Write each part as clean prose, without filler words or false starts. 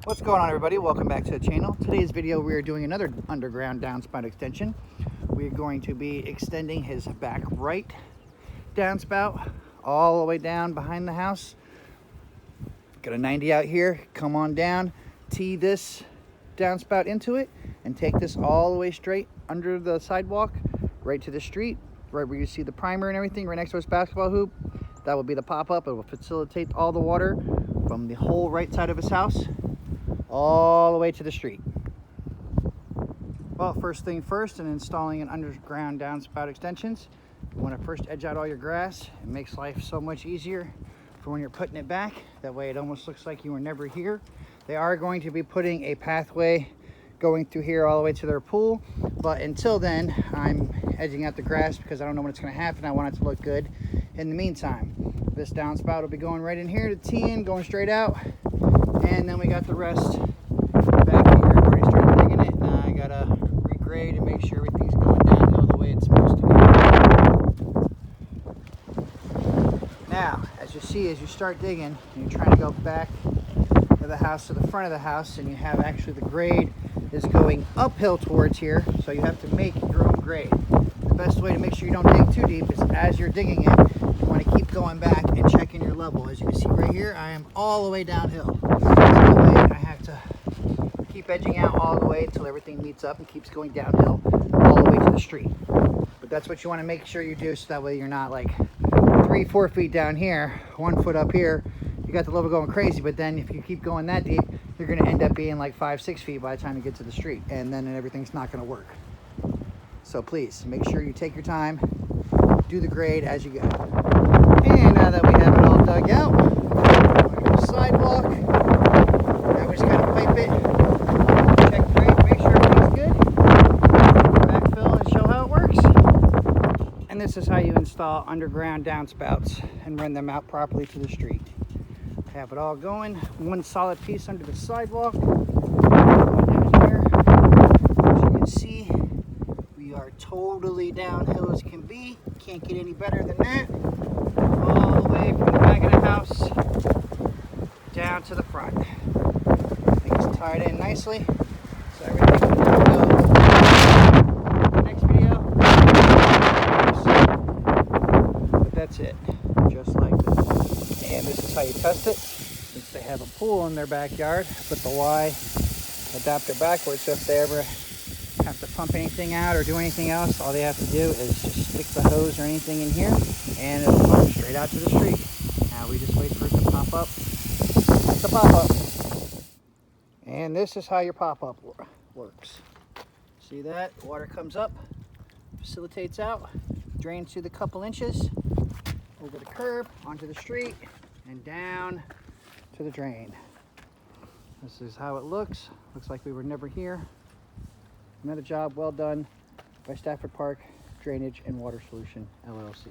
What's going on, everybody? Welcome back to the channel. Today's video we are doing another underground downspout extension. We're going to be extending his back right downspout all the way down behind the house. Got a 90 out here. Come on down, tee this downspout into it, and take this all the way straight under the sidewalk, right to the street, right where you see the primer and everything, right next to this basketball hoop. That will be the pop-up. It will facilitate all the water from the whole right side of his house all the way to the street. Well, first thing first, in installing an underground downspout extensions, you want to first edge out all your grass. It makes life so much easier for when you're putting it back. That way it almost looks like you were never here. They are going to be putting a pathway going through here all the way to their pool, but until then I'm edging out the grass because I don't know when it's going to happen. I want it to look good. In the meantime, this downspout will be going right in here to tee in, going straight out, and then we got the rest back here. I've already started digging it. Now I gotta regrade and make sure everything's going downhill the way it's supposed to go. Now, as you see, as you start digging and you're trying to go back to the house, to the front of the house, and you have actually the grade is going uphill towards here, so you have to make your own grade. The best way to make sure you don't dig too deep is as you're digging it, you want to keep going back and checking your level. As you can see right here, I am all the way downhill. So that way I have to keep edging out all the way until everything meets up and keeps going downhill all the way to the street. But that's what you want to make sure you do, so that way you're not like 3-4 feet down here, 1 foot up here. You got the level going crazy, but then if you keep going that deep, you're going to end up being like 5-6 feet by the time you get to the street, and then everything's not going to work. So please make sure you take your time, do the grade as you go. And now that we have it all dug out, the sidewalk, now we just kind of pipe it, check the grade, make sure everything's good, backfill and show how it works. And this is how you install underground downspouts and run them out properly to the street. Have it all going, one solid piece under the sidewalk. Down here, as you can see, we are totally downhill as can be. Can't get any better than that. All the way from the back of the house down to the front. Everything's tied in nicely, so everything's good to go. Next video. But that's it, just like this. And this is how you test it. Since they have a pool in their backyard, I put the Y adapter backwards, so if they ever have to pump anything out or do anything else, all they have to do is just stick the hose or anything in here and it'll pump straight out to the street. Now we just wait for it to pop up. That's the pop-up. And this is how your pop-up works. See that? Water comes up, facilitates out, drains through the couple inches, over the curb, onto the street, and down to the drain. This is how it looks. Looks like we were never here. Another job well done by Stafford Park Drainage and Water Solution, LLC.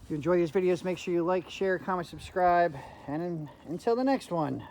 If you enjoy these videos, make sure you like, share, comment, subscribe, and until the next one,